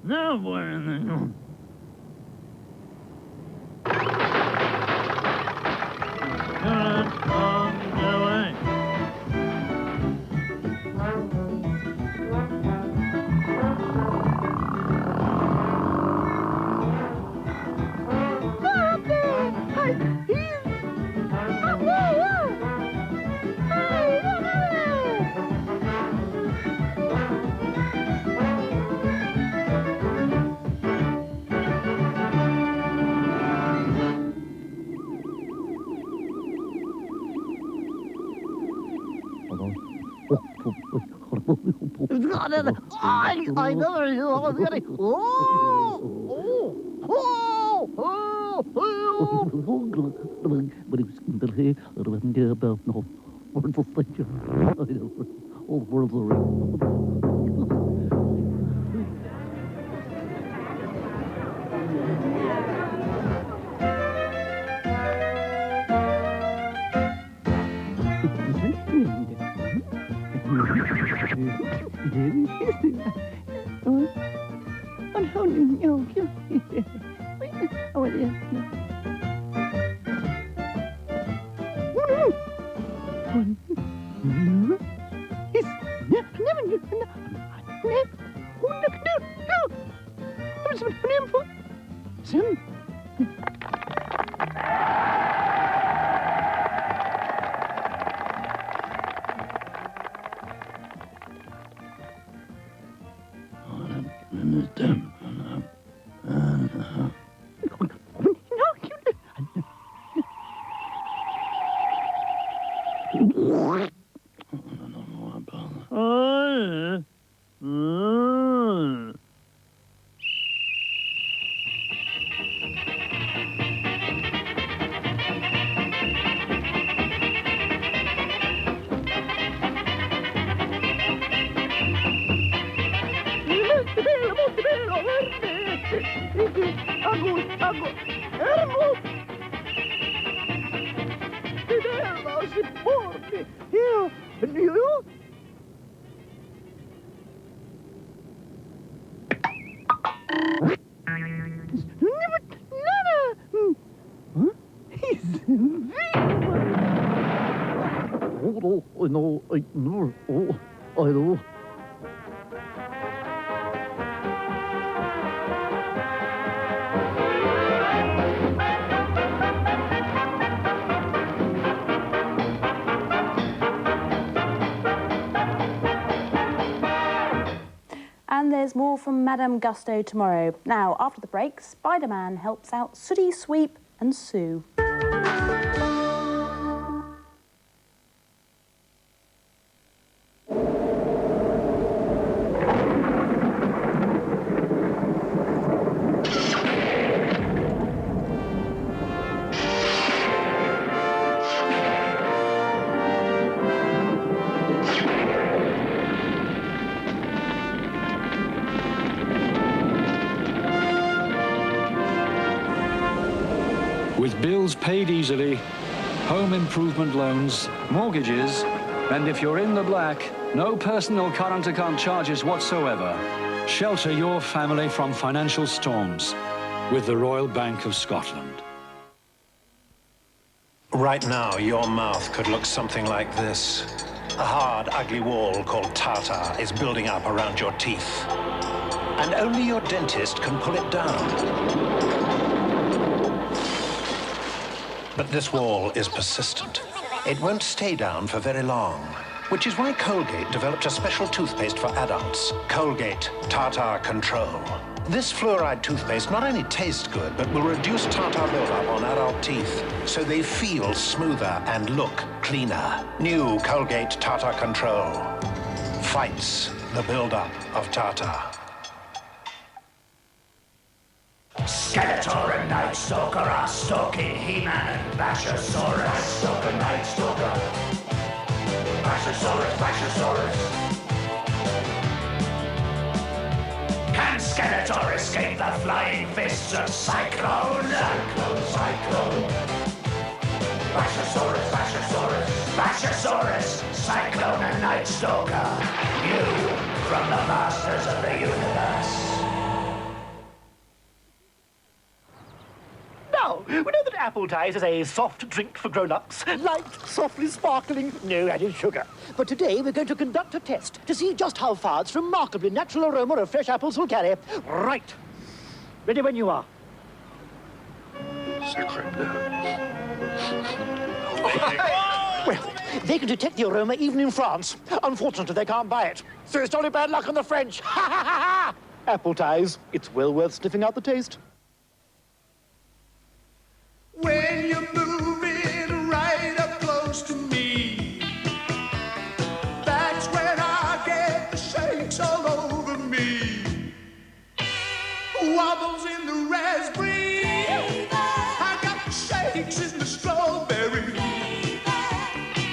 Now where in the... I never knew I was getting. There's more from Madame Gusto tomorrow. Now, after the break, Spider-Man helps out Sooty, Sweep and Sue. With bills paid easily, home improvement loans, mortgages, and if you're in the black, no personal current account charges whatsoever. Shelter your family from financial storms with the Royal Bank of Scotland. Right now, your mouth could look something like this. A hard, ugly wall called tartar is building up around your teeth. And only your dentist can pull it down. But this wall is persistent. It won't stay down for very long, which is why Colgate developed a special toothpaste for adults, Colgate Tartar Control. This fluoride toothpaste not only tastes good, but will reduce tartar buildup on adult teeth, so they feel smoother and look cleaner. New Colgate Tartar Control fights the buildup of tartar. Skeletor and Night Stalker are stalking He-Man and Bashosaurus. Night Stalker, Night Stalker. Splashosaurus, Splashosaurus. Can Skeletor escape the flying fists of Cyclone? Cyclone, Cyclone. Splashosaurus, Splashosaurus. Splashosaurus, Cyclone and Night Stalker. You from the masters of the universe. Now, we know that apple ties is a soft drink for grown-ups. Light, softly sparkling, no added sugar. But today we're going to conduct a test to see just how far its remarkably natural aroma of fresh apples will carry. Right. Ready when you are. Well, they can detect the aroma even in France. Unfortunately, they can't buy it. So it's only bad luck on the French. Ha ha ha ha! Apple ties. It's well worth sniffing out the taste. When you're moving right up close to me, that's when I get the shakes all over me. Wobbles in the raspberry, I got the shakes in the strawberry,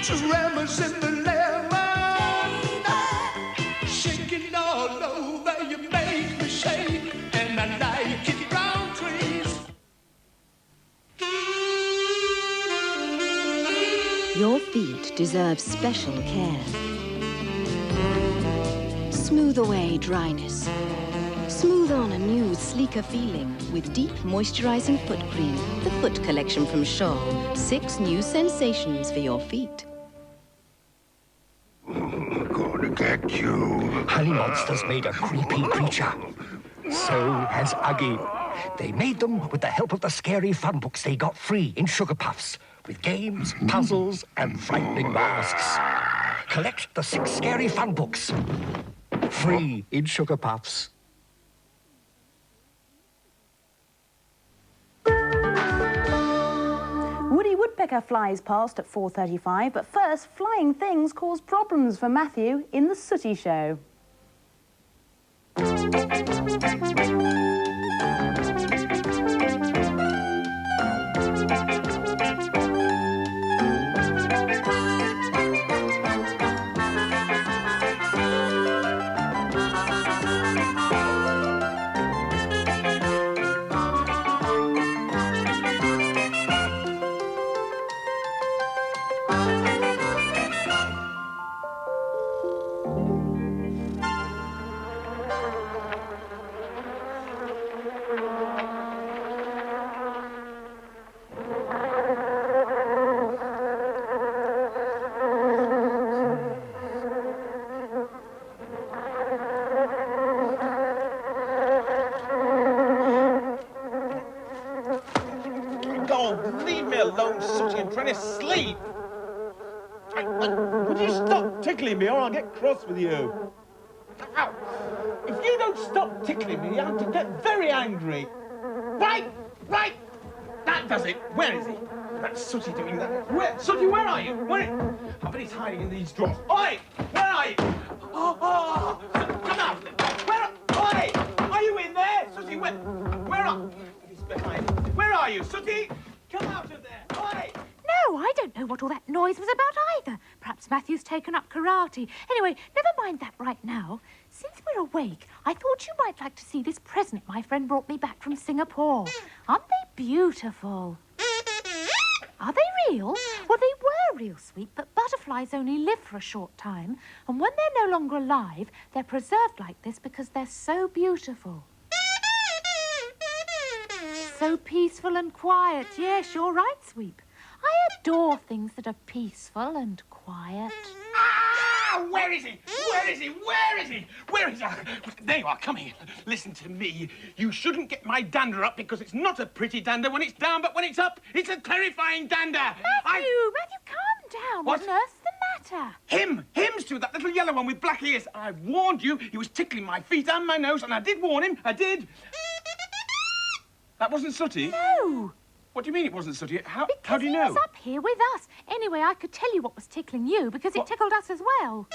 tremors in the lemon, shaking all over, you make me shake, and I like it brown trees. Your feet deserve special care. Smooth away dryness. Smooth on a new, sleeker feeling with deep moisturizing foot cream. The Foot Collection from Shaw. 6 new sensations for your feet. Gonna get you. Honey Monster's made a creepy creature. So has Uggy. They made them with the help of the scary fun books they got free in Sugar Puffs, with games, puzzles, and frightening masks. Collect the 6 scary fun books. Free in Sugar Puffs. Woody Woodpecker flies past at 4:35, but first, flying things cause problems for Matthew in the Sooty Show. Leave me alone, Sooty. I'm trying to sleep. Would you stop tickling me or I'll get cross with you? Ow. If you don't stop tickling me, I'll get very angry. Right. That does it. Where is he? That's Sooty doing that. Sooty, where are you? I bet he's hiding in these drawers. Oi! Where are you? Oh, come out. Oi! Are you in there? Sooty, where are... He's behind. Where are you, Sooty? Come out of there! Oi! No, I don't know what all that noise was about either. Perhaps Matthew's taken up karate. Anyway, never mind that right now. Since we're awake, I thought you might like to see this present my friend brought me back from Singapore. Aren't they beautiful? Are they real? Well, they were real sweet, but butterflies only live for a short time. And when they're no longer alive, they're preserved like this because they're so beautiful. So peaceful and quiet. Yes, you're right, Sweep. I adore things that are peaceful and quiet. Ah! Where is he? Where is he? Where is he? Where is he? There you are. Come here. Listen to me. You shouldn't get my dander up because it's not a pretty dander when it's down, but when it's up, it's a terrifying dander. Matthew, calm down. What on earth's the matter? Him, Stu, that little yellow one with black ears. I warned you. He was tickling my feet and my nose, and I did warn him. I did. That wasn't Sooty? No. What do you mean it wasn't Sooty? How do you He know? was up here with us. Anyway, I could tell you what was tickling you because it tickled us as well.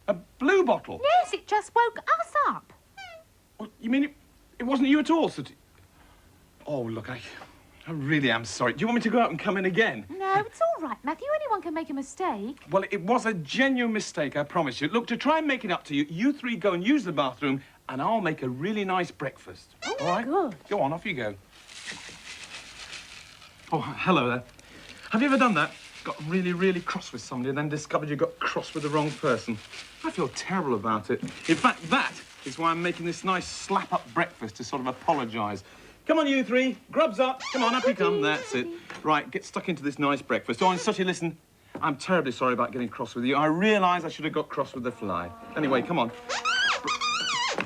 A blue bottle? Yes, it just woke us up. Well, you mean it wasn't you at all, Sooty? Oh, look, I really am sorry. Do you want me to go out and come in again? No, it's all right, Matthew. Anyone can make a mistake. Well, it was a genuine mistake, I promise you. Look, to try and make it up to you, you three go and use the bathroom, and I'll make a really nice breakfast. Oh, all right? good. Go on, off you go. Oh, hello there. Have you ever done that? Got really, really cross with somebody and then discovered you got cross with the wrong person? I feel terrible about it. In fact, that is why I'm making this nice slap-up breakfast to sort of apologise. Come on, you three. Grubs up. Come on, up you come. That's it. Right, get stuck into this nice breakfast. Oh, and Sooty, listen. I'm terribly sorry about getting cross with you. I realise I should have got cross with the fly. Anyway, come on.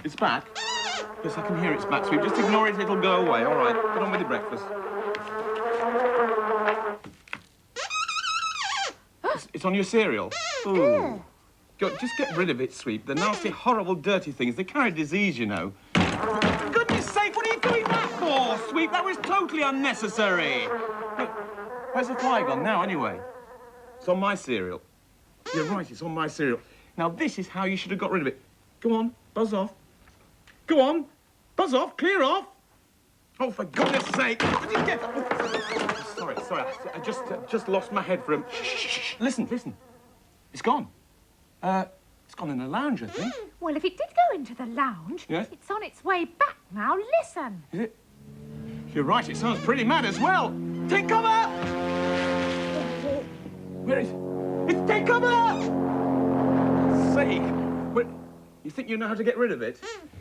It's back. Yes, I can hear it's back, sweet. Just ignore it. It'll go away. All right. Get on with your breakfast. It's on your cereal. Ooh. Go, just get rid of it, Sweep. The nasty, horrible, dirty things. They carry disease, you know. For goodness sake, what are you doing that for, Sweep? That was totally unnecessary. Look, where's the fly gone now, anyway? It's on my cereal. You're right, it's on my cereal. Now, this is how you should have got rid of it. Go on, buzz off. Go on, buzz off, clear off. Oh, for goodness sake. What did you get? Sorry. I just lost my head for a... Shh. Listen. It's gone. It's gone in the lounge, I think. Well, if it did go into the lounge, yes? It's on its way back now. Listen. Is it? You're right, it sounds pretty mad as well. Take cover! Where is it? It's take cover! For God's sake. Where... You think you know how to get rid of it?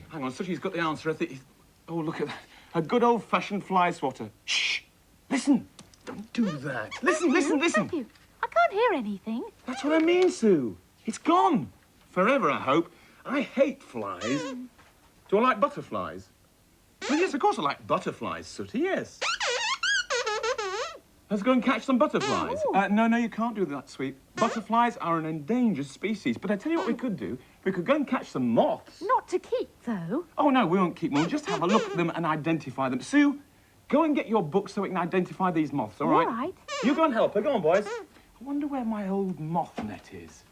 Hang on, Sooty's got the answer. I think... Oh, look at that. A good old-fashioned fly swatter. Shh! Listen! Don't do that. Listen! Matthew, I can't hear anything. That's what I mean, Sue. It's gone. Forever, I hope. I hate flies. Do I like butterflies? Well, yes, of course I like butterflies, Sooty, yes. Let's go and catch some butterflies. No, you can't do that, Sweep. Butterflies are an endangered species. But I tell you what we could do. We could go and catch some moths. Not to keep, though. Oh, no, we won't keep them. We'll just have a look at them and identify them. Sue, go and get your book so we can identify these moths, all right? All right. You go and help her. Go on, boys. I wonder where my old moth net is.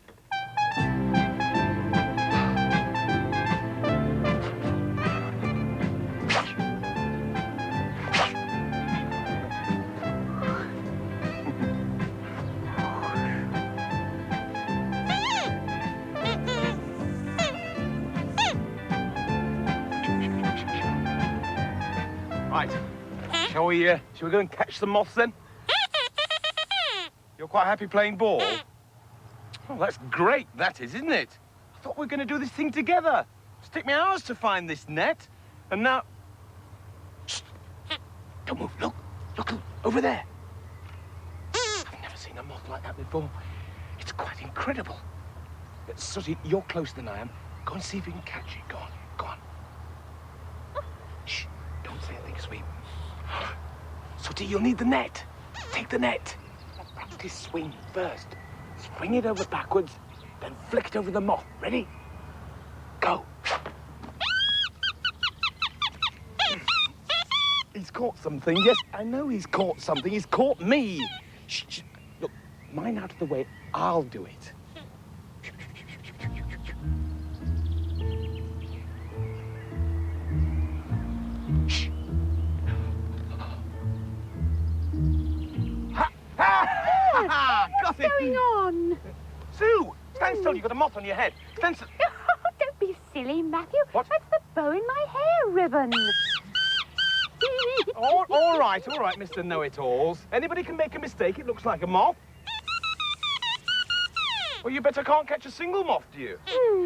Right. Shall we go and catch some moths, then? You're quite happy playing ball? Oh, that's great, that is, isn't it? I thought we were going to do this thing together. It's taken me hours to find this net, and now... Shh. Don't move. Look, over there. I've never seen a moth like that before. It's quite incredible. Sooty, you're closer than I am. Go and see if you can catch it. Go on. Shh. Don't say a thing, Sweep. Sooty, you'll need the net. Take the net. Practice swing first. Swing it over backwards, then flick it over the moth. Ready? Go. He's caught something. Yes, I know he's caught something. He's caught me. Shh. Look, mine out of the way. I'll do it. What's going on? Sue, stand still. You've got a moth on your head. Stand still. Don't be silly, Matthew. What? That's the bow in my hair ribbon. all right, Mr. Know-it-alls. Anybody can make a mistake. It looks like a moth. Well, you better can't catch a single moth, do you?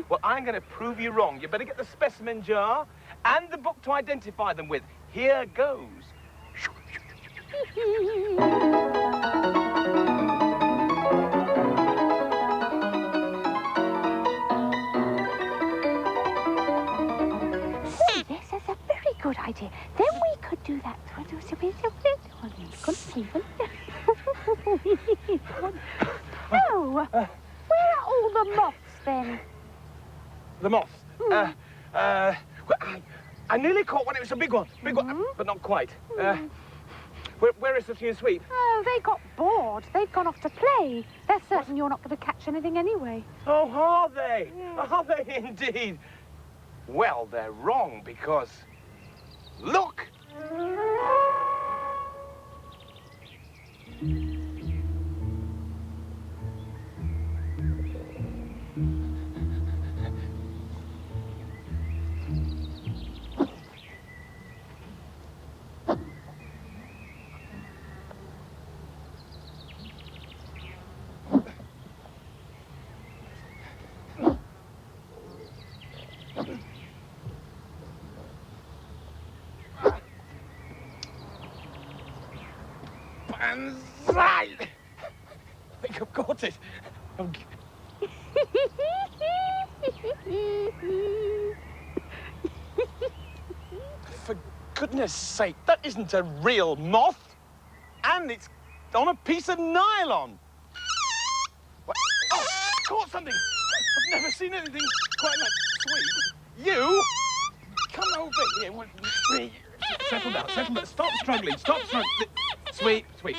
Well, I'm going to prove you wrong. You better get the specimen jar and the book to identify them with. Here goes. Yes, that's a very good idea. Then we could do that. Oh, where are all the moths then? The moths? Well, I nearly caught one. It was a big one, but not quite. Where is Sooty and Sweep? Oh, they got bored. They've gone off to play. They're certain you're not going to catch anything anyway. Oh, are they? Yeah. Are they indeed? Well, they're wrong because... Look! And right! I think I've caught it. For goodness sake, that isn't a real moth. And it's on a piece of nylon. What? Oh, caught something. I've never seen anything quite like sweet. You, come over here with me. Settle down, settle down. Stop struggling, stop struggling. Sweet, sweet.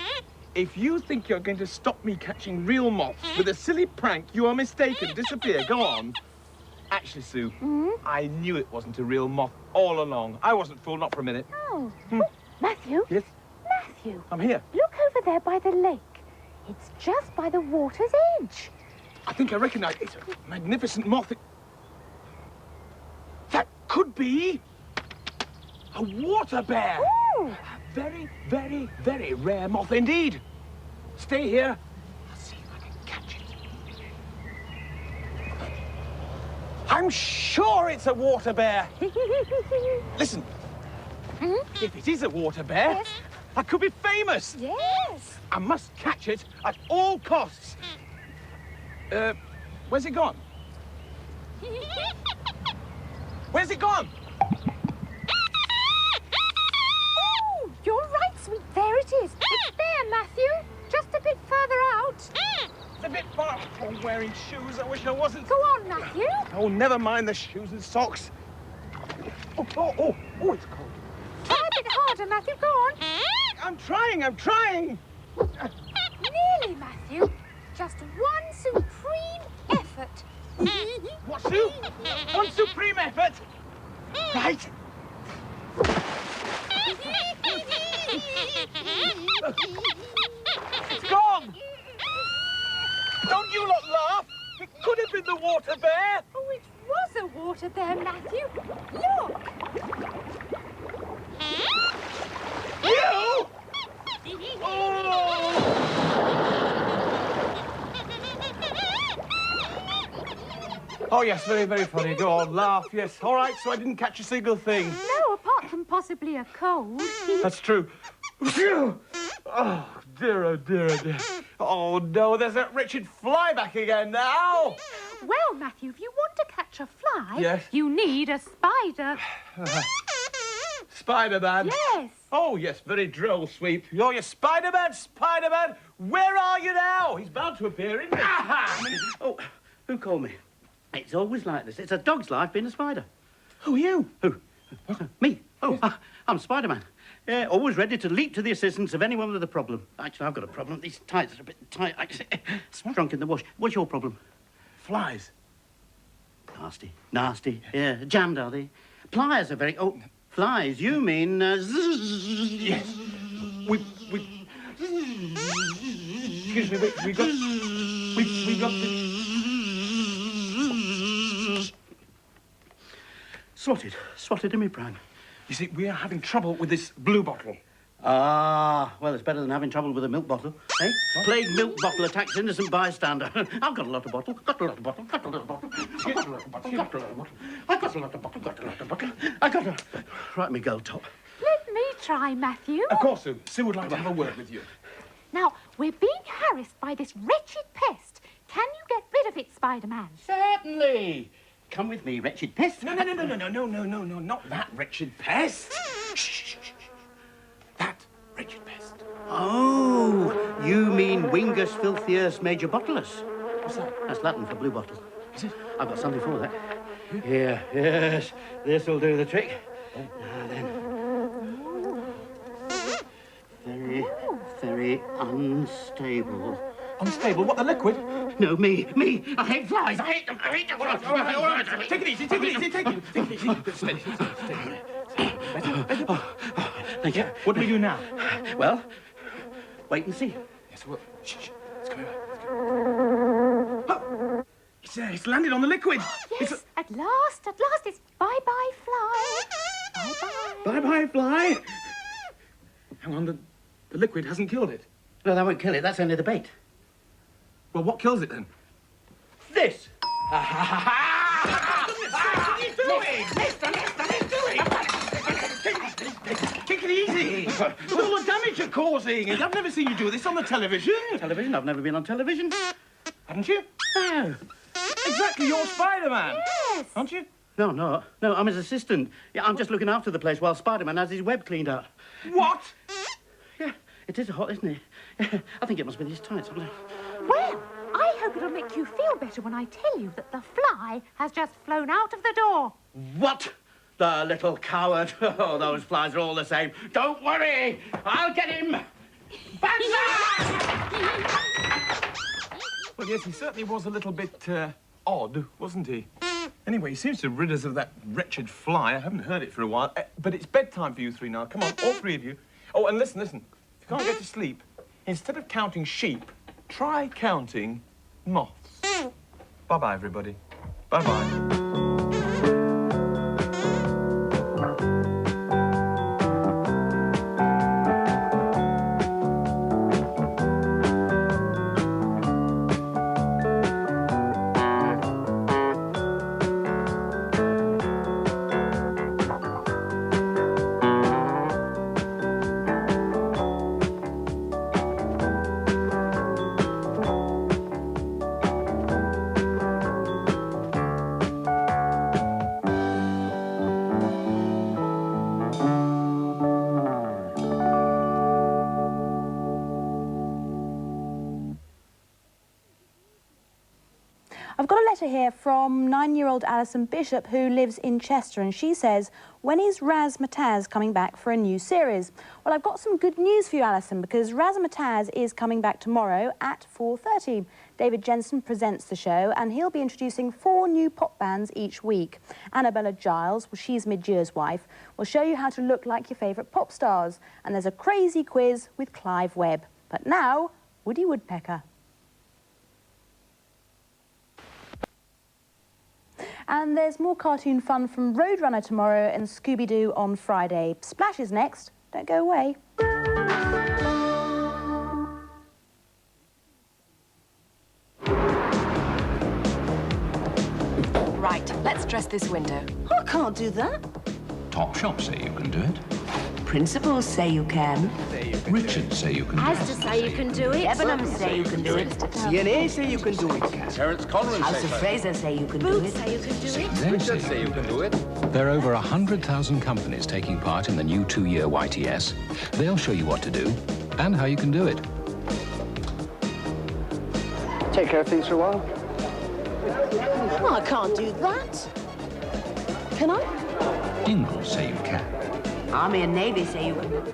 If you think you're going to stop me catching real moths with a silly prank, you are mistaken. Disappear, go on. Actually, Sue, I knew it wasn't a real moth all along. I wasn't fooled, not for a minute. Oh. Oh, Matthew? Yes? Matthew. I'm here. Look over there by the lake. It's just by the water's edge. I think I recognize it. It's a magnificent moth. That could be a water bear. Ooh. A very, very, very rare moth indeed. Stay here. I'll see if I can catch it. I'm sure it's a water bear. Listen, if it is a water bear, yes, I could be famous. Yes. I must catch it at all costs. Where's it gone? Where's it gone? Oh, you're right, sweet. There it is. It's there, Matthew. Just a bit further out. It's a bit far. I'm wearing shoes. I wish I wasn't. Go on, Matthew. Oh, never mind the shoes and socks. Oh, it's cold. Try a bit harder, Matthew. Go on. I'm trying. Nearly, Matthew. Just one supreme effort. What, Sue? One supreme effort? Right. It's gone. Don't you lot laugh. It could have been the water bear. Oh, it was a water bear, Matthew. Look. You? Oh! Oh, yes, very, very funny. Go on, laugh, yes. All right, so I didn't catch a single thing. No, apart from possibly a cold. That's true. Oh, dear, oh, dear, oh, dear. Oh, no, there's that wretched fly back again now. Well, Matthew, if you want to catch a fly, yes, you need a spider. Spider-Man? Yes. Oh, yes, very droll, Sweep. Oh, yes, Spider-Man, Spider-Man, where are you now? He's bound to appear, isn't he? Oh, who called me? It's always like this. It's a dog's life being a spider. Who are you? Who? Me. Oh, yes. I'm Spider-Man. Yeah, always ready to leap to the assistance of anyone with a problem. Actually, I've got a problem. These tights are a bit tight. Actually, shrunk in the wash. What's your problem? Flies. Nasty. Nasty. Yeah, jammed, are they? Pliers are very... Oh, flies. You mean... Yes. We... Excuse me, we got... We got the... Swatted in me prime. You see, we are having trouble with this blue bottle. Ah, well, it's better than having trouble with a milk bottle, eh? Plague milk bottle attacks innocent bystander. I've got a lot of bottle, got a lot of bottle, got a lot of bottle, got a lot of bottle, got a lot of bottle, I've got a lot of bottle, got a lot of bottle, I got a... Right, me gold top. Let me try, Matthew. Of course, Sue. Sue would like to have a word with you. Now, we're being harassed by this wretched pest. Can you get rid of it, Spider-Man? Certainly. Come with me, wretched pest. No, not that wretched pest. Shh. That wretched pest. Oh, you mean Wingus filthius major botulus. What's that? That's Latin for blue bottle. Is it? I've got something for that. Here, yes, this'll do the trick. Now then. Very, very unstable. Unstable? What, the liquid? No, me. I hate flies. I hate them. All right. Take it easy. Take it easy. Steady. Better. Thank you. What do we do now? Well, wait and see. Yes, well, shh. Let's come over. Oh, it's landed on the liquid. Yes, at last, it's bye-bye, fly. Bye-bye. Bye-bye, fly. Hang on, the liquid hasn't killed it. No, that won't kill it. That's only the bait. Well, what kills it, then? This. What are you doing? Mister, let's do it. Kick it easy. Look at all the damage you're causing. I've never seen you do this on the television. Television? I've never been on television. Haven't you? No. Exactly, you're Spider-Man. Yes. Aren't you? No, I'm his assistant. Yeah, I'm just looking after the place while Spider-Man has his web cleaned up. What? Yeah, it is hot, isn't it? Yeah, I think it must be these tights. Well, I hope it'll make you feel better when I tell you that the fly has just flown out of the door. What? The little coward. Oh, those flies are all the same. Don't worry, I'll get him. Banzai! Well, yes, he certainly was a little bit odd, wasn't he? Anyway, he seems to rid us of that wretched fly. I haven't heard it for a while. But it's bedtime for you three now. Come on, all three of you. Oh, and listen. If you can't get to sleep, instead of counting sheep, try counting moths. Bye-bye, everybody. Bye-bye. I've got a letter here from 9-year-old Alison Bishop, who lives in Chester, and she says, when is Razzmatazz coming back for a new series? Well, I've got some good news for you, Alison, because Razzmatazz is coming back tomorrow at 4:30. David Jensen presents the show, and he'll be introducing 4 new pop bands each week. Annabella Giles, well, she's Midgear's wife, will show you how to look like your favourite pop stars. And there's a crazy quiz with Clive Webb. But now, Woody Woodpecker. And there's more cartoon fun from Roadrunner tomorrow and Scooby-Doo on Friday. Splash is next. Don't go away. Right, let's dress this window. I can't do that. Top shops say you can do it. Principals say you can. Richard say you can do it. Asda say you can do it. Debenhams say you can do it. CNA say you can do it. Terence Conran House of Fraser say you can do it. say you can do it. Richard say you can do it. There are over 100,000 companies taking part in the new 2-year ITS. They'll show you what to do and how you can do it. Take care of things for a while. Well, I can't do that. Can I? Ingalls say you can. Army and Navy say you can.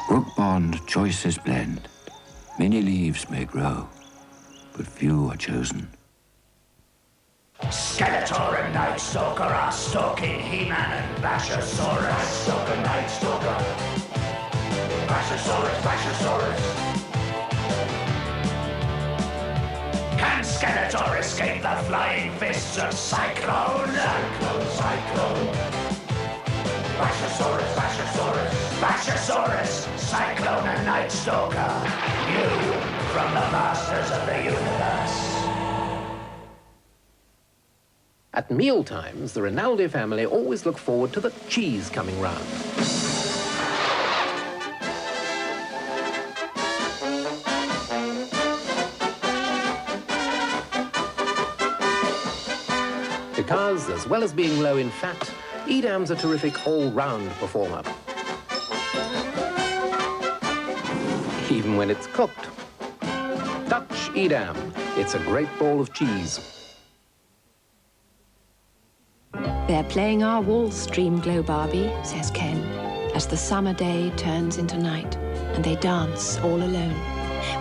Brook Bond choices blend. Many leaves may grow, but few are chosen. Skeletor and Night Stalker are stalking He-Man and Bashersaurus. Night Stalker, Night Stalker. Bashersaurus, Bashersaurus. Can Skeletor escape the flying fists of Cyclone? Cyclone, Cyclone. Bashersaurus, Bashersaurus. Bashersaurus, Cyclone and Night Stalker. You from the Masters of the Universe. At mealtimes, the Rinaldi family always look forward to the cheese coming round. Because, as well as being low in fat, Edam's a terrific all-round performer. Even when it's cooked. Dutch Edam. It's a great ball of cheese. They're playing our waltz, Stream Glow Barbie, says Ken, as the summer day turns into night, and they dance all alone.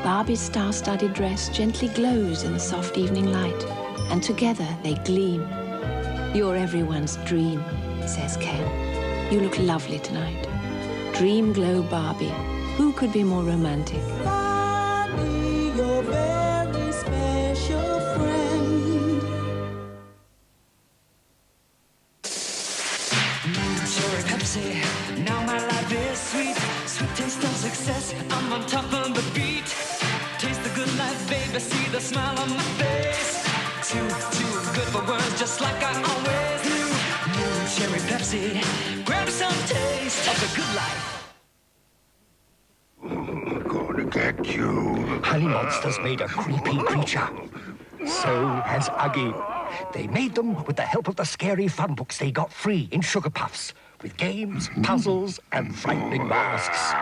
Barbie's star-studded dress gently glows in the soft evening light, and together they gleam. You're everyone's dream, says Ken. You look lovely tonight. Dream Glow Barbie. Who could be more romantic? Barbie, you're very special. Pepsi. Now my life is sweet. Sweet taste of success. I'm on top of the beat. Taste the good life, baby. See the smile on my face. Too good for words, just like I always knew. New cherry Pepsi. Grab some taste of the good life. Gonna get you. Honey Monster's made a creepy creature. So has Uggy. They made them with the help of the scary fun books they got free in Sugar Puffs, with games, puzzles, and frightening masks.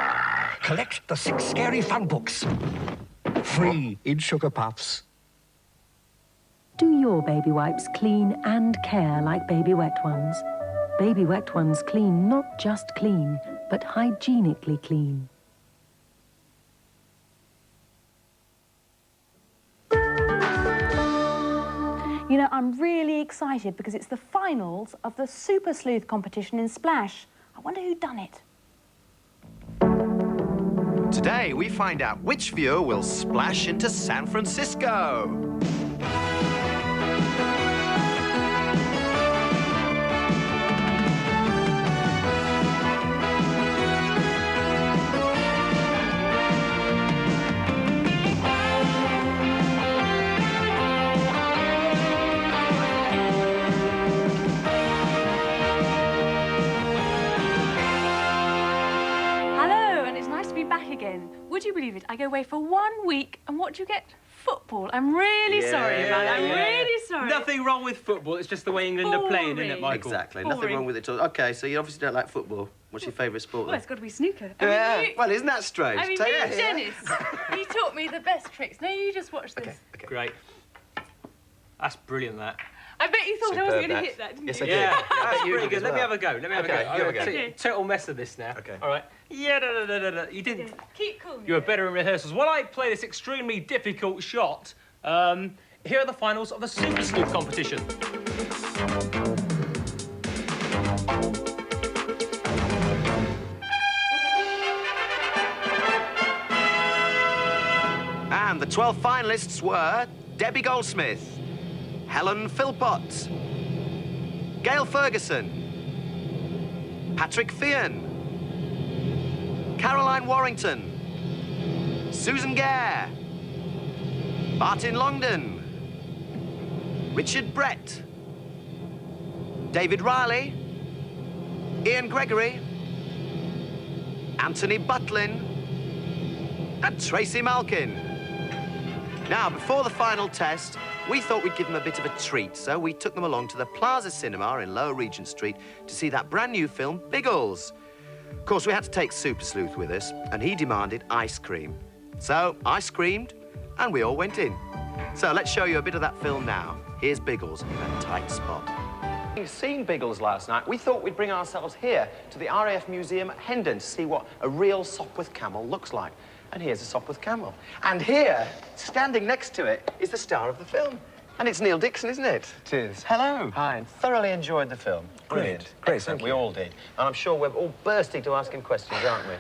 Collect the 6 scary fun books. Free in Sugar Puffs. Do your baby wipes clean and care like baby wet ones? Baby wet ones clean not just clean, but hygienically clean. You know, I'm really excited because it's the finals of the Super Sleuth competition in Splash. I wonder who done it. Today, we find out which viewer will splash into San Francisco. Again. Would you believe it? I go away for 1 week, and what do you get? Football. I'm really sorry about it. I'm really sorry. Nothing wrong with football. It's just the way England are playing, isn't it, Michael? Exactly. Nothing wrong with it at all. OK, so you obviously don't like football. What's your favourite sport, then? Well, it's got to be snooker. Well, isn't that strange? I mean, me and Dennis, he taught me the best tricks. No, you just watch this. Okay. Great. That's brilliant, that. I bet you thought I wasn't going to hit that, didn't Yes, you? I did. Yeah, that's you pretty did good. Let me have a go. Let me have a go. You have a go. Okay. Total mess of this now. Okay. All right. Yeah, no. You didn't. Keep cool. You were better in rehearsals. While I play this extremely difficult shot, here are the finals of the Super Sleuth competition. And the 12 finalists were Debbie Goldsmith, Helen Philpott, Gail Ferguson, Patrick Feehan, Caroline Warrington, Susan Gare, Martin Longden, Richard Brett, David Riley, Ian Gregory, Anthony Butlin, and Tracy Malkin. Now, before the final test, we thought we'd give them a bit of a treat, so we took them along to the Plaza Cinema in Lower Regent Street to see that brand new film, Biggles. Of course, we had to take Super Sleuth with us, and he demanded ice cream. So I screamed, and we all went in. So let's show you a bit of that film now. Here's Biggles in a tight spot. Seeing Biggles last night, we thought we'd bring ourselves here to the RAF Museum at Hendon to see what a real Sopwith camel looks like. And here's a Sopwith camel. And here, standing next to it, is the star of the film. And it's Neil Dixon, isn't it? It is. Hello. Hi. Thoroughly enjoyed the film. Brilliant. Great, excellent. We all did. And I'm sure we're all bursting to ask him questions, aren't we?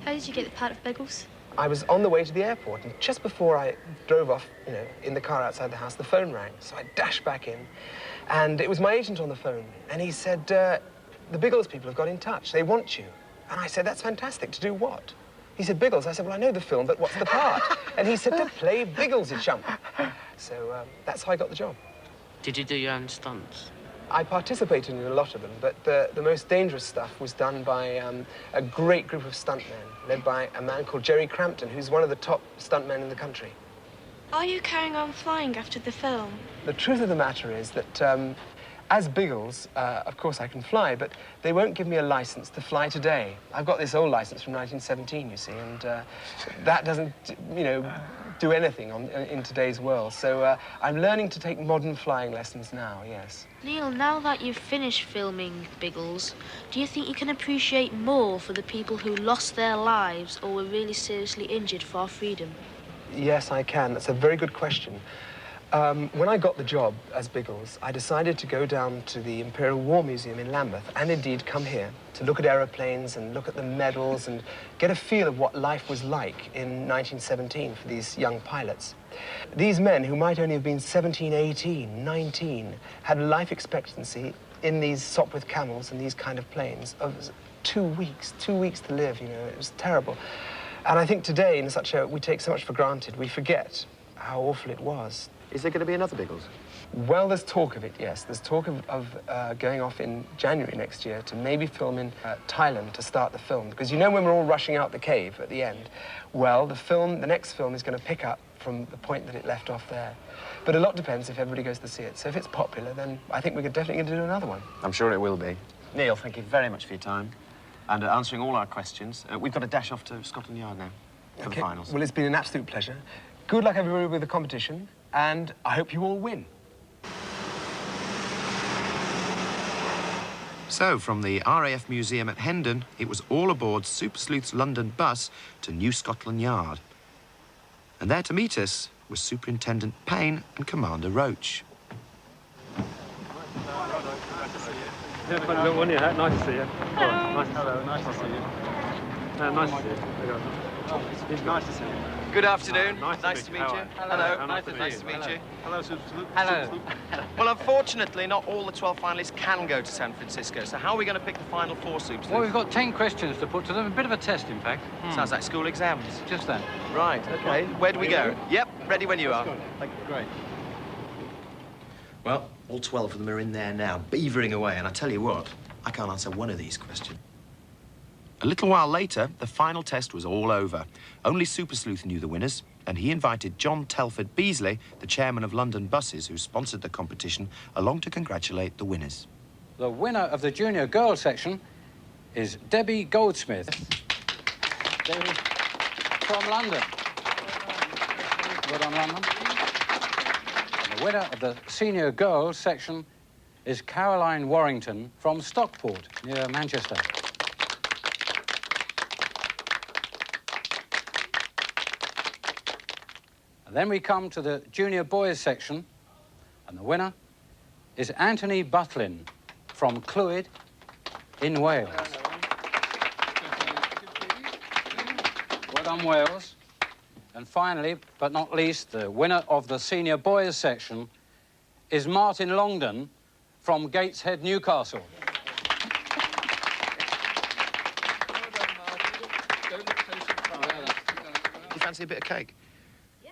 How did you get the part of Biggles? I was on the way to the airport, and just before I drove off, you know, in the car outside the house, the phone rang. So I dashed back in, and it was my agent on the phone. And he said, the Biggles people have got in touch. They want you. And I said, that's fantastic. To do what? He said, Biggles. I said, well, I know the film, but what's the part? And he said, to play Biggles, you chump. So that's how I got the job. Did you do your own stunts? I participated in a lot of them, but the most dangerous stuff was done by a great group of stuntmen, led by a man called Jerry Crampton, who's one of the top stuntmen in the country. Are you carrying on flying after the film? The truth of the matter is that as Biggles, of course I can fly, but they won't give me a license to fly today. I've got this old license from 1917, you see, and that doesn't, you know, do anything in today's world. So I'm learning to take modern flying lessons now, yes. Neil, now that you've finished filming Biggles, do you think you can appreciate more for the people who lost their lives or were really seriously injured for our freedom? Yes, I can. That's a very good question. When I got the job as Biggles, I decided to go down to the Imperial War Museum in Lambeth and indeed come here to look at aeroplanes and look at the medals and get a feel of what life was like in 1917 for these young pilots. These men, who might only have been 17, 18, 19, had a life expectancy in these Sopwith camels and these kind of planes of 2 weeks to live, you know. It was terrible. And I think today, we take so much for granted, we forget how awful it was. Is there going to be another Biggles? Well, there's talk of it, yes. There's talk of going off in January next year to maybe film in Thailand to start the film. Because you know when we're all rushing out the cave at the end? Well, the next film is going to pick up from the point that it left off there. But a lot depends if everybody goes to see it. So if it's popular, then I think we're definitely going to do another one. I'm sure it will be. Neil, thank you very much for your time and answering all our questions. We've got to dash off to Scotland Yard now for the finals. Well, it's been an absolute pleasure. Good luck, everybody, with the competition, and I hope you all win. So, from the RAF Museum at Hendon, it was all aboard Super Sleuth's London bus to New Scotland Yard. And there to meet us was Superintendent Payne and Commander Roach. Yeah, quite a good one, yeah. Nice to see you. Hello, nice to see you. Nice to see you. It's nice to see you. Good afternoon. Nice to meet you. Hello. Nice to meet you. Hello, Super Sleuth. Hello. Well, unfortunately, not all the 12 finalists can go to San Francisco, so how are we going to pick the final 4, Super Sleuth? Well, we've got 10 questions to put to them. A bit of a test, in fact. Sounds like school exams. Just that. Right, OK. Where do we go? Yep, ready when you are. Great. Well, all 12 of them are in there now, beavering away, and I tell you what, I can't answer one of these questions. A little while later, the final test was all over. Only Super Sleuth knew the winners, and he invited John Telford Beasley, the chairman of London Buses, who sponsored the competition, along to congratulate the winners. The winner of the junior girls section is Debbie Goldsmith. Debbie, from London. Well done, London. And the winner of the senior girls section is Caroline Warrington from Stockport, near Manchester. And then we come to the junior boys section, and the winner is Anthony Butlin from Clwyd in Wales. Well done, Wales. And finally, but not least, the winner of the senior boys section is Martin Longden from Gateshead, Newcastle. Do you fancy a bit of cake?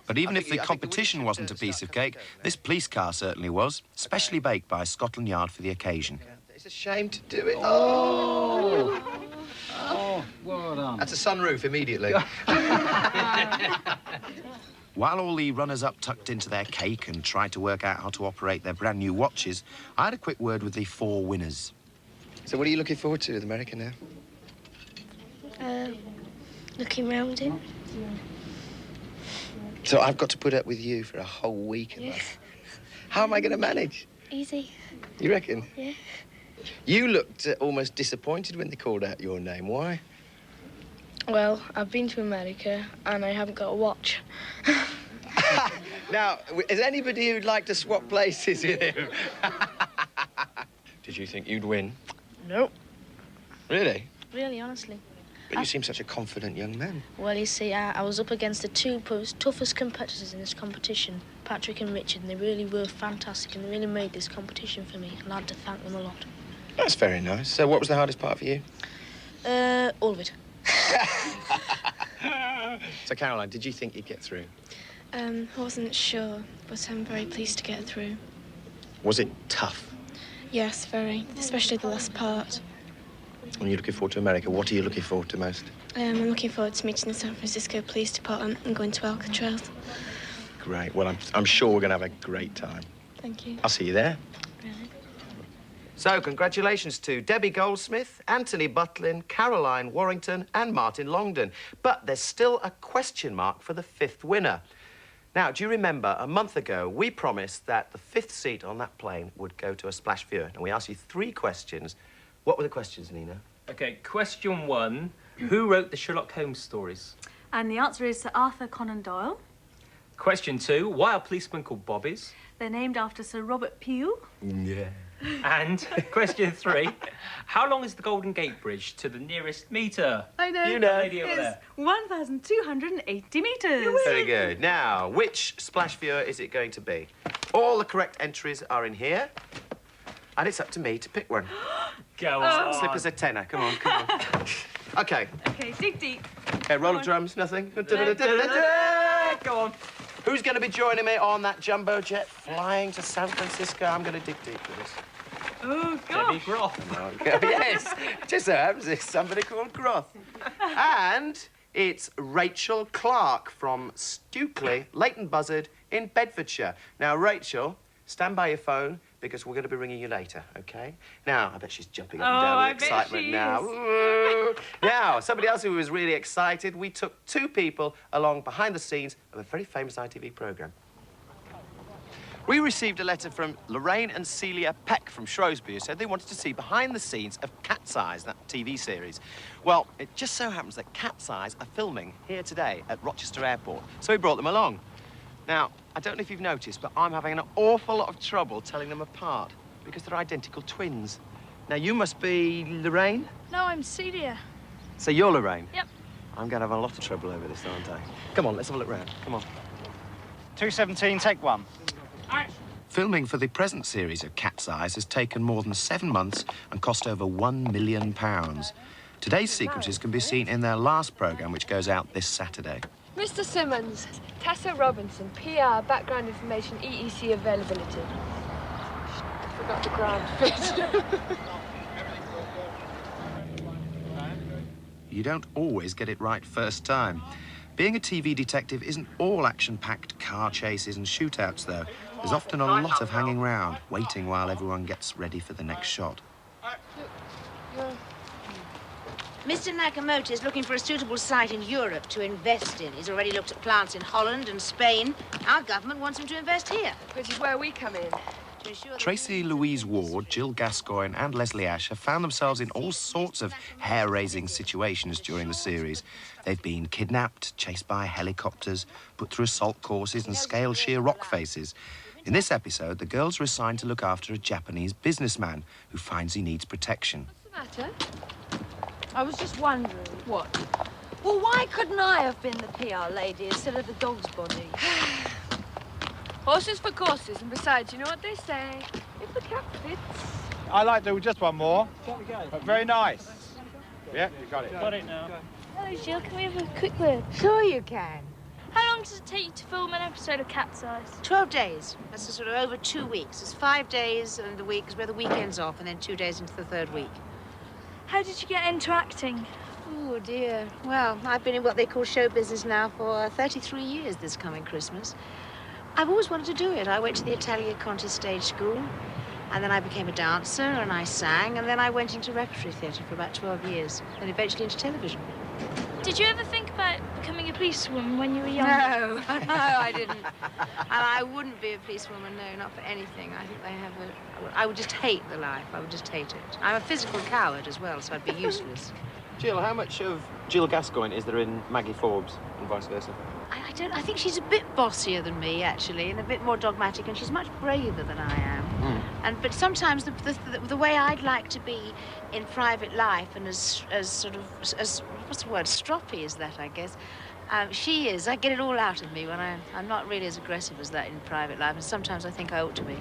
But even if the competition wasn't a piece of cake, this police car certainly was, specially baked by Scotland Yard for the occasion. It's a shame to do it. Oh, well done. That's a sunroof immediately. While all the runners-up tucked into their cake and tried to work out how to operate their brand new watches, I had a quick word with the 4 winners. So what are you looking forward to with America now? Looking round him. So I've got to put up with you for a whole week. Yeah. How am I going to manage? Easy. You reckon? Yeah. You looked almost disappointed when they called out your name. Why? Well, I've been to America and I haven't got a watch. Now, is anybody who'd like to swap places with him? Did you think you'd win? No. Really? Really, honestly. But you seem such a confident young man. Well, you see, I was up against the 2 toughest competitors in this competition, Patrick and Richard, and they really were fantastic, and they really made this competition for me, and I had to thank them a lot. That's very nice. So what was the hardest part for you? All of it. So, Caroline, did you think you'd get through? I wasn't sure, but I'm very pleased to get through. Was it tough? Yes, very, especially the last part. When you're looking forward to America, what are you looking forward to most? I'm looking forward to meeting the San Francisco Police Department and going to Alcatraz. Great. Well, I'm sure we're going to have a great time. Thank you. I'll see you there. Really? So, congratulations to Debbie Goldsmith, Anthony Butlin, Caroline Warrington and Martin Longden. But there's still a question mark for the 5th winner. Now, do you remember a month ago we promised that the 5th seat on that plane would go to a splash viewer? And we asked you 3 questions. What were the questions, Nina? OK, question 1. Who wrote the Sherlock Holmes stories? And the answer is Sir Arthur Conan Doyle. Question 2. Why are policemen called bobbies? They're named after Sir Robert Peel. Yeah. And question 3. How long is the Golden Gate Bridge to the nearest metre? I know. You know. Lady over there. It's 1,280 metres. Very good. Now, which splash viewer is it going to be? All the correct entries are in here. And it's up to me to pick one. Go on. Slip us a tenner. Come on, come on. OK. OK, dig deep. OK, roll of drums, nothing. Go on. Who's going to be joining me on that jumbo jet flying to San Francisco? I'm going to dig deep with this. Oh, gosh. Debbie Groth. Yes, just so happens it's somebody called Groth. And it's Rachel Clark from Stukely, Leighton Buzzard in Bedfordshire. Now, Rachel, stand by your phone because we're going to be ringing you later, OK? Now, I bet she's jumping up and down with excitement now. Ooh. Now, somebody else who was really excited, we took 2 people along behind the scenes of a very famous ITV programme. We received a letter from Lorraine and Celia Peck from Shrewsbury who said they wanted to see behind the scenes of C.A.T.S, that TV series. Well, it just so happens that C.A.T.S are filming here today at Rochester Airport, so we brought them along. Now, I don't know if you've noticed, but I'm having an awful lot of trouble telling them apart because they're identical twins. Now, you must be Lorraine? No, I'm Celia. So you're Lorraine? Yep. I'm going to have a lot of trouble over this, aren't I? Come on, let's have a look round. Come on. 217, take 1. Filming for the present series of C.A.T.S has taken more than 7 months and cost over £1 million. Today's sequences can be seen in their last programme, which goes out this Saturday. Mr. Simmons, Tessa Robinson, PR, background information, EEC availability. I forgot the ground bit. You don't always get it right first time. Being a TV detective isn't all action-packed car chases and shootouts, though. There's often a lot of hanging round, waiting while everyone gets ready for the next shot. Mr. Nakamoto is looking for a suitable site in Europe to invest in. He's already looked at plants in Holland and Spain. Our government wants him to invest here. Which is where we come in. Tracy Louise Ward, Jill Gascoigne and Leslie Ash have found themselves in all sorts of hair-raising situations during the series. They've been kidnapped, chased by helicopters, put through assault courses and scaled sheer rock faces. In this episode, the girls are assigned to look after a Japanese businessman who finds he needs protection. What's the matter? I was just wondering. What? Well, why couldn't I have been the PR lady instead of the dog's body? Horses for courses, and besides, you know what they say. If the cap fits... I like to do just one more. But very nice. Yeah, you got it. Got it now. Hello, Jill. Can we have a quick word? Sure you can. How long does it take you to film an episode of C.A.T.S? 12 days. That's sort of over 2 weeks. It's 5 days in the week, is where the weekend's off, and then 2 days into the 3rd week. How did you get into acting? Oh, dear. Well, I've been in what they call show business now for 33 years this coming Christmas. I've always wanted to do it. I went to the Italian Conti Stage School, and then I became a dancer, and I sang, and then I went into repertory theatre for about 12 years, and eventually into television. Did you ever think about becoming a policewoman when you were young? No, no, I didn't. And I wouldn't be a policewoman, no, not for anything. I think they have I would just hate the life. I would just hate it. I'm a physical coward as well, so I'd be useless. Jill, how much of Jill Gascoigne is there in Maggie Forbes and vice versa? I think she's a bit bossier than me, actually, and a bit more dogmatic, and she's much braver than I am. But sometimes the way I'd like to be in private life, and as sort of, as what's the word, stroppy as that, I guess, she is. I get it all out of me when I'm not really as aggressive as that in private life, and sometimes I think I ought to be.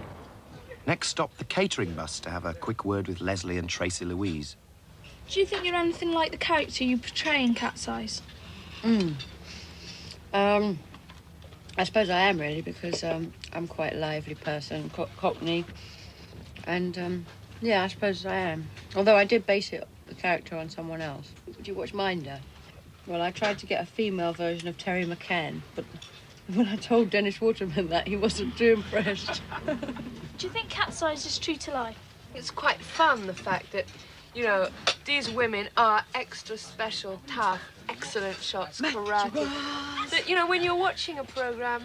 Next stop, the catering bus to have a quick word with Leslie and Tracy Louise. Do you think you're anything like the character you portray in C.A.T.S? I suppose I am, really, because I'm quite a lively person, cockney. And, yeah, I suppose I am. Although I did base the character on someone else. Did you watch Minder? Well, I tried to get a female version of Terry McCann, but when I told Dennis Waterman that, he wasn't too impressed. Do you think C.A.T.S is true to life? It's quite fun, the fact that, you know, these women are extra special, tough, excellent shots, karate. That, you know, when you're watching a programme,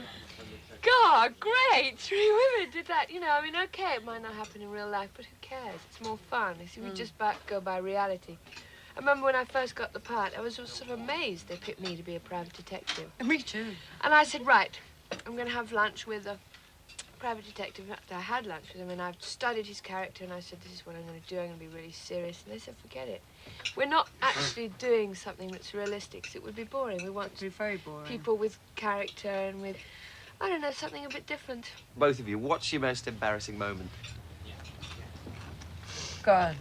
God, great, 3 women did that. You know, I mean, OK, it might not happen in real life, but who cares? It's more fun. You see, we just go by reality. I remember when I first got the part, I was sort of amazed they picked me to be a private detective. Me too. And I said, right, I'm going to have lunch with a private detective. After I had lunch with him, and I've studied his character, and I said, this is what I'm going to do. I'm going to be really serious. And they said, forget it. We're not actually doing something that's realistic, 'cause it would be boring. We want to be very boring. People with character and with, I don't know, something a bit different. Both of you, what's your most embarrassing moment? Go on.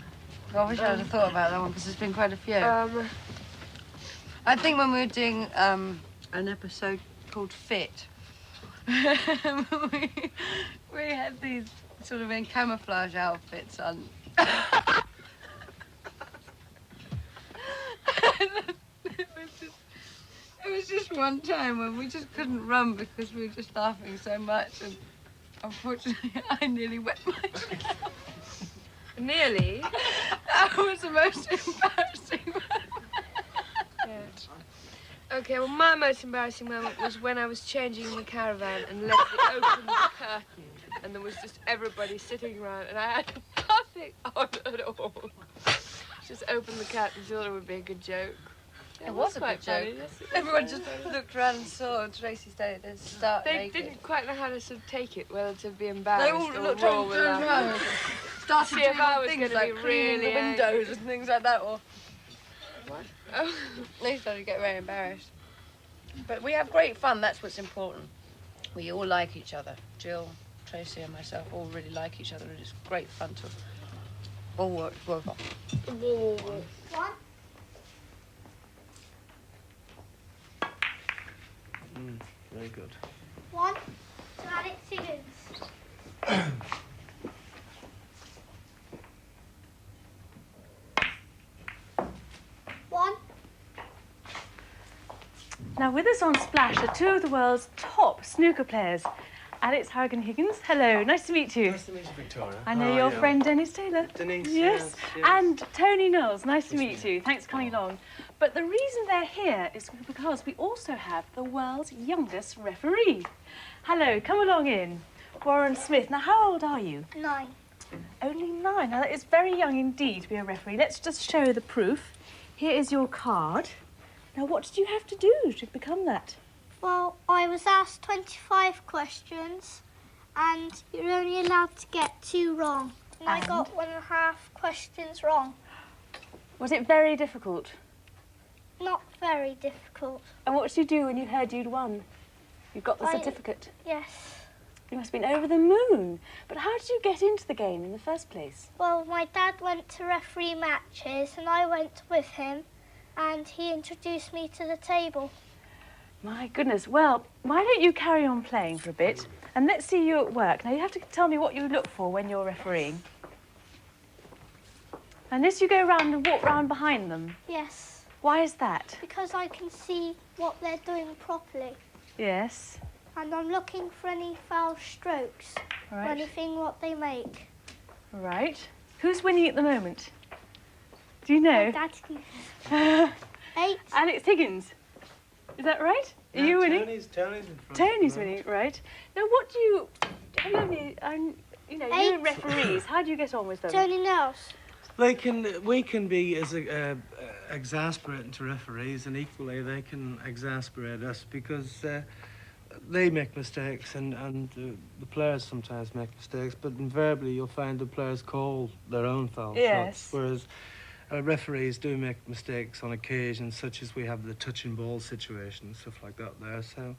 I wish I would have thought about that one because there's been quite a few. I think when we were doing an episode called Fit, we had these sort of in camouflage outfits on. It was just one time when we just couldn't run because we were just laughing so much, and unfortunately I nearly wet myself. Nearly? That was the most embarrassing moment. Yeah. Okay, well, my most embarrassing moment was when I was changing the caravan and Leslie opened the curtain, and there was just everybody sitting around, and I had nothing on at all. Just opened the curtain, thought it would be a good joke. It was a good joke. Everyone just looked around and saw Tracy start They naked. didn't quite know how to sort of take it, whether to be embarrassed They all or looked raw with around, laughter. started See if I doing was things gonna like be cleaning really the windows angry. and things like that, or What? Oh. they started to get very embarrassed. But we have great fun. That's what's important. We all like each other. Jill, Tracy, and myself all really like each other. It is great fun to all work on. One. Very good. One to Alex Higgins. One. Now, with us on Splash are two of the world's top snooker players. Alex Higgins, hello, nice to meet you. Nice to meet you, Victoria. I know your friend Dennis Taylor. Denise, yes. yes. And Tony Knowles, nice to meet you. Thanks for coming along. But the reason they're here is because we also have the world's youngest referee. Hello, come along in. Warren Smith. Now, how old are you? 9. Only 9. Now, that is very young indeed to be a referee. Let's just show the proof. Here is your card. Now, what did you have to do to become that? Well, I was asked 25 questions, and you're only allowed to get 2 wrong. And I got 1.5 questions wrong. Was it very difficult? Not very difficult. And what did you do when you heard you'd won? You got the certificate? Yes. You must have been over the moon. But how did you get into the game in the first place? Well, my dad went to referee matches, and I went with him, and he introduced me to the table. My goodness. Well, why don't you carry on playing for a bit, and let's see you at work. Now, you have to tell me what you look for when you're refereeing. Unless you go round and walk round behind them. Yes. Why is that? Because I can see what they're doing properly. Yes. And I'm looking for any foul strokes, Right. or anything what they make. Right. Who's winning at the moment? Do you know? My dad's keeps 8. Alex Higgins. Is that right? Are you winning? Tony's in front. Tony's winning, right. Now, what do you... Have you any, you know, you and referees, how do you get on with them? Tony Knowles. We can be as exasperating to referees, and equally they can exasperate us because they make mistakes, and the players sometimes make mistakes, but invariably you'll find the players call their own foul shots, whereas referees do make mistakes on occasion, such as we have the touch and ball situation and stuff like that there. So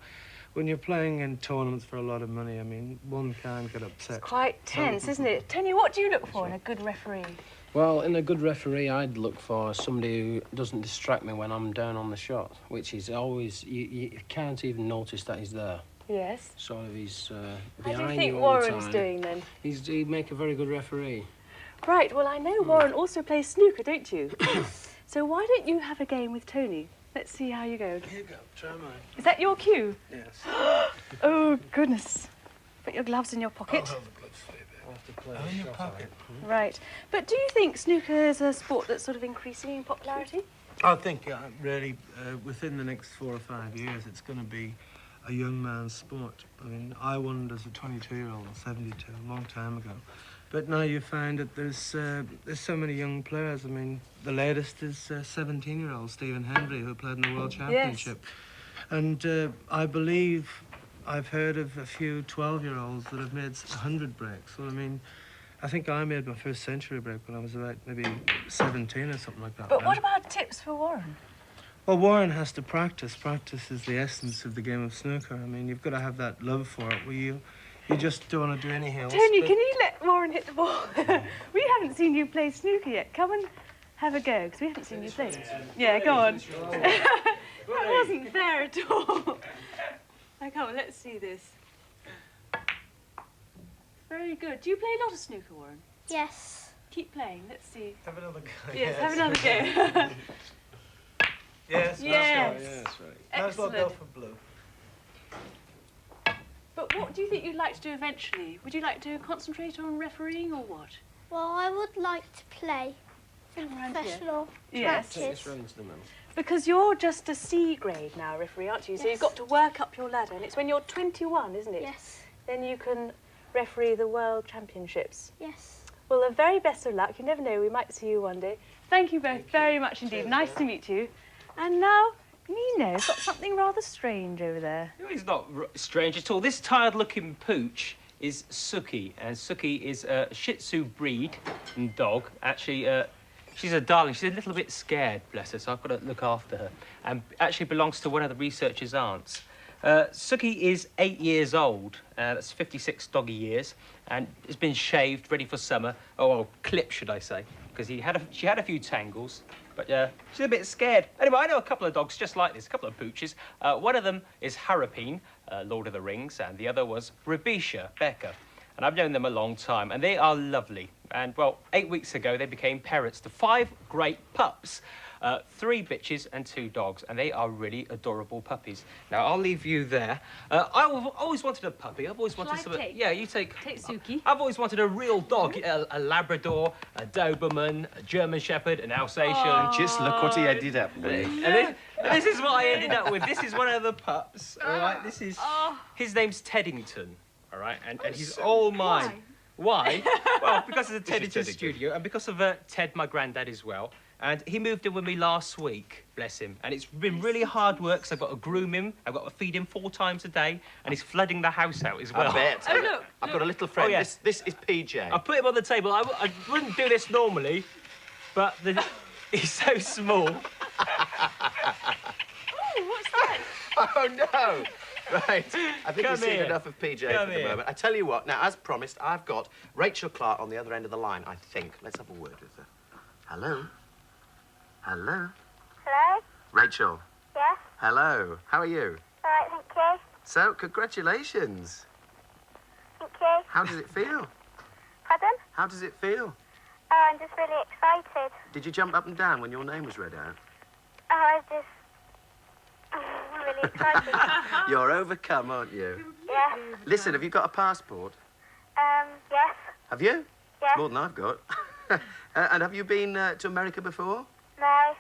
when you're playing in tournaments for a lot of money, I mean, one can get upset. It's quite tense, isn't it? Tony, what do you look for in a good referee? Well, in a good referee, I'd look for somebody who doesn't distract me when I'm down on the shot, which is always, you can't even notice that he's there. Yes. Sort of, he's How do you behind think you all the Warren's time. doing then? He'd make a very good referee. Right, well, I know Warren also plays snooker, don't you? So why don't you have a game with Tony? Let's see how you go. Here you go, try mine. Is that your cue? Yes. Oh, goodness. Put your gloves in your pocket. I'll have the gloves for you, babe. I'll have to play in your pocket. Right. But do you think snooker is a sport that's sort of increasing in popularity? I think really within the next 4 or 5 years it's going to be a young man's sport. I mean, I won as a 22-year-old in 72, a long time ago. But now you find that there's so many young players. I mean, the latest is 17-year-old Stephen Hendry, who played in the World Championship. And I believe I've heard of a few 12-year-olds that have made 100 breaks. Well, I mean, I think I made my first century break when I was about maybe 17 or something like that. But what about tips for Warren? Well, Warren has to practice. Practice is the essence of the game of snooker. I mean, you've got to have that love for it, where you just don't want to do any hills. Tony, can you let Warren hit the ball. We haven't seen you play snooker yet. Come and have a go, because we haven't seen you play. Yeah, go on. That wasn't fair at all. Come on, let's see this. Very good. Do you play a lot of snooker, Warren? Yes. Keep playing. Let's see. Have another go. Yes, have another go. Yes, Yes. that's right. Might as well go Excellent. for blue. But what do you think you'd like to do eventually? Would you like to concentrate on refereeing or what? Well, I would like to play in professional matches. Because you're just a C grade now, referee, aren't you? So you've got to work up your ladder, and it's when you're 21, isn't it? Yes. Then you can referee the World Championships. Yes. Well, the very best of luck. You never know, we might see you one day. Thank you both very much indeed. Nice to meet you. And now, Nino's got something rather strange over there. No, he's not strange at all. This tired-looking pooch is Sooty, and Sooty is a Shih Tzu breed and dog. Actually, she's a darling. She's a little bit scared, bless her, so I've got to look after her. And actually belongs to one of the researchers' aunts. Sooty is 8 years old. That's 56 doggy years, and has been shaved, ready for summer. Oh, well, clipped, should I say, because she had a few tangles. But she's a bit scared. Anyway, I know a couple of dogs just like this, a couple of pooches. One of them is Harapine, Lord of the Rings, and the other was Rabisha, Becca. And I've known them a long time, and they are lovely. And, well, 8 weeks ago, they became parents to 5 great pups. 3 bitches and 2 dogs, and they are really adorable puppies. Now, I'll leave you there. I've always wanted a puppy. I've always wanted some... Yeah, you take... Take Suki. I've always wanted a real dog, a Labrador, a Doberman, a German Shepherd, an Alsatian. Oh. Just look what he ended up with. And this is what I ended up with. This is one of the pups, all right? This is... His name's Teddington, all right? And he's all mine. Why? Well, because of the Teddington studio, and because of Ted, my granddad, as well. And he moved in with me last week, bless him. And it's been really hard work, so I've got to groom him, I've got to feed him 4 times a day, and he's flooding the house out as well. I bet. Oh, look. I've got a little friend. Oh, yeah. This is PJ. I put him on the table. I wouldn't do this normally, but he's so small. Oh, what's that? Oh, no. Right. I think Come we've seen here. enough of PJ Come for the here. moment. I tell you what, now, as promised, I've got Rachel Clark on the other end of the line, I think. Let's have a word with her. Hello? Hello? Hello? Rachel? Yes? Hello. How are you? All right, thank you. So, congratulations. Thank you. How does it feel? Pardon? How does it feel? Oh, I'm just really excited. Did you jump up and down when your name was read out? Oh, I'm really excited. You're overcome, aren't you? Yeah. Listen, have you got a passport? Yes. Have you? Yeah. It's more than I've got. And have you been to America before? No.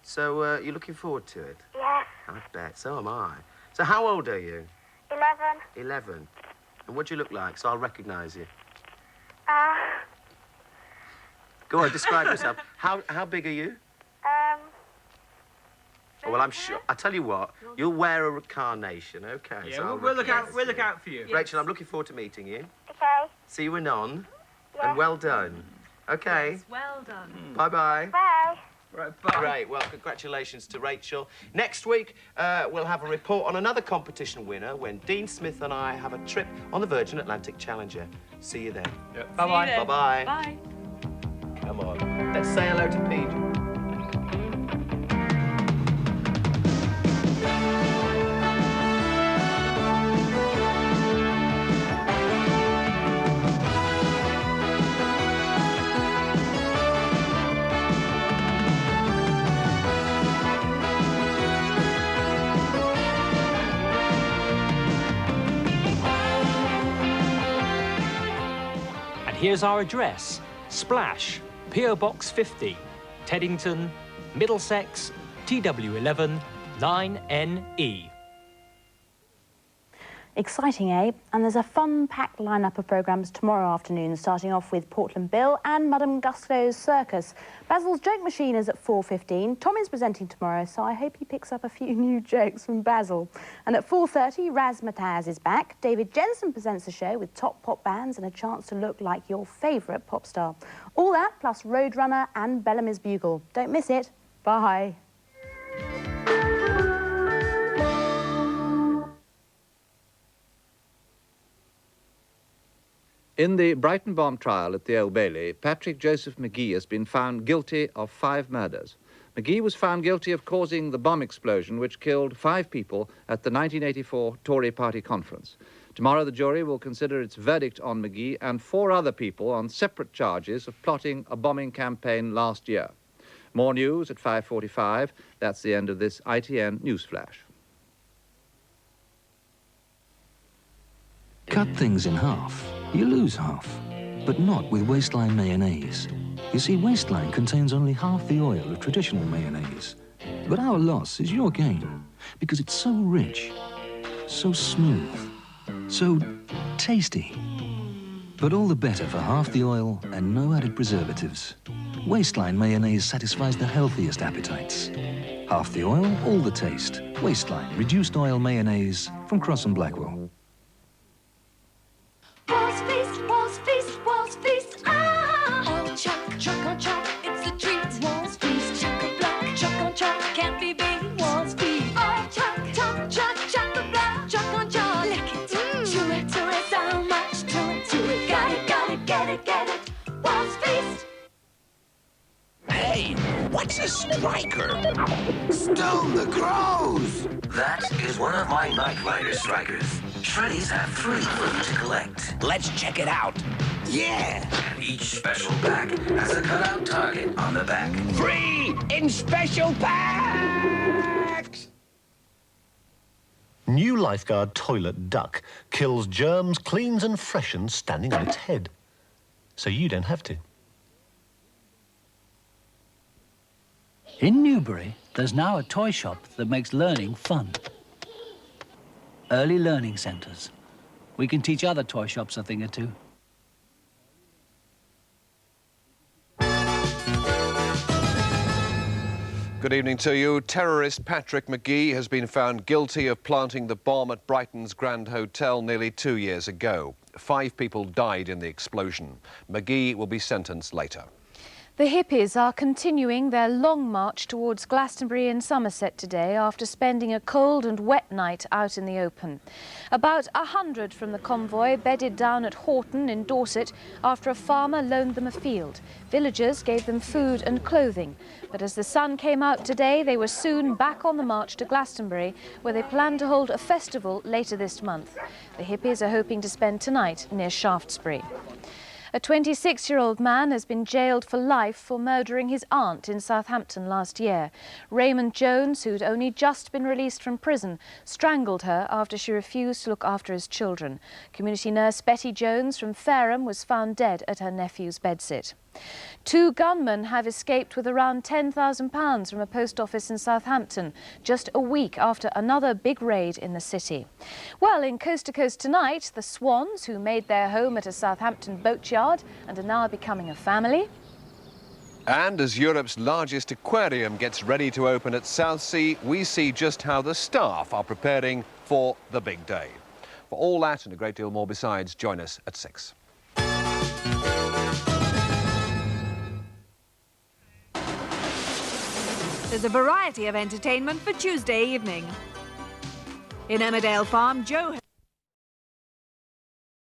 So you're looking forward to it? Yes. I bet. So am I. So how old are you? 11. 11. And what do you look like so I'll recognise you? Go on, describe yourself. How big are you? Oh, well, I'm sure. I tell you what, you'll wear a carnation, okay? Yeah, so I'll we'll look out recognise for you. Rachel, I'm looking forward to meeting you. Okay. See you anon. And well done. Okay. Well done. Bye-bye. Bye. Right, bye. Great. Well, congratulations to Rachel. Next week, we'll have a report on another competition winner when Dean Smith and I have a trip on the Virgin Atlantic Challenger. See you then. Yep. Bye-bye. Bye-bye. Bye. Come on. Let's say hello to Pete. Here's our address. Splash, P.O. Box 50, Teddington, Middlesex, TW11 9NE. Exciting, eh? And there's a fun-packed lineup of programmes tomorrow afternoon, starting off with Portland Bill and Madame Gusto's Circus. Basil's Joke Machine is at 4:15. Tommy's presenting tomorrow, so I hope he picks up a few new jokes from Basil. And at 4:30, Razzmatazz is back. David Jensen presents the show with top pop bands and a chance to look like your favourite pop star. All that plus Roadrunner and Bellamy's Bugle. Don't miss it. Bye. In the Brighton bomb trial at the Old Bailey, Patrick Joseph McGee has been found guilty of 5 murders. McGee was found guilty of causing the bomb explosion which killed 5 people at the 1984 Tory party conference. Tomorrow the jury will consider its verdict on McGee and 4 other people on separate charges of plotting a bombing campaign last year. More news at 5:45. That's the end of this ITN News Flash. Cut things in half, you lose half, but not with Waistline mayonnaise. You see, Waistline contains only half the oil of traditional mayonnaise. But our loss is your gain, because it's so rich, so smooth, so tasty. But all the better for half the oil and no added preservatives. Waistline mayonnaise satisfies the healthiest appetites. Half the oil, all the taste. Waistline reduced oil mayonnaise from Cross and Blackwell. Walls feast, walls feast, walls feast. Ah! All choc, choc on choc, it's a treat. Walls feast, choc a block, choc on choc, can't be beat. Walls feast. All choc, choc, choc, choc a block, choc on choc. Lick it, chew it, so much, to it. Got it, get it, get it. Walls feast. Hey, what's a striker? Stone the Crows! That is one of my Night Rider strikers. Shreddies have 3 for you to collect. Let's check it out. Yeah! And each special pack has a cutout target on the back. 3 in special packs! New Lifeguard Toilet Duck kills germs, cleans and freshens standing on its head. So you don't have to. In Newbury, there's now a toy shop that makes learning fun. Early learning centres. We can teach other toy shops a thing or two. Good evening to you. Terrorist Patrick McGee has been found guilty of planting the bomb at Brighton's Grand Hotel nearly 2 years ago. 5 people died in the explosion. McGee will be sentenced later. The hippies are continuing their long march towards Glastonbury in Somerset today after spending a cold and wet night out in the open. About 100 from the convoy bedded down at Horton in Dorset after a farmer loaned them a field. Villagers gave them food and clothing, but as the sun came out today, they were soon back on the march to Glastonbury, where they plan to hold a festival later this month. The hippies are hoping to spend tonight near Shaftesbury. A 26-year-old man has been jailed for life for murdering his aunt in Southampton last year. Raymond Jones, who'd only just been released from prison, strangled her after she refused to look after his children. Community nurse Betty Jones from Fareham was found dead at her nephew's bedsit. 2 gunmen have escaped with around £10,000 from a post office in Southampton, just a week after another big raid in the city. Well, in Coast to Coast tonight, the Swans, who made their home at a Southampton boatyard and are now becoming a family. And as Europe's largest aquarium gets ready to open at Southsea, we see just how the staff are preparing for the big day. For all that and a great deal more besides, join us at 6. There's a variety of entertainment for Tuesday evening. In Emmerdale Farm, Joe...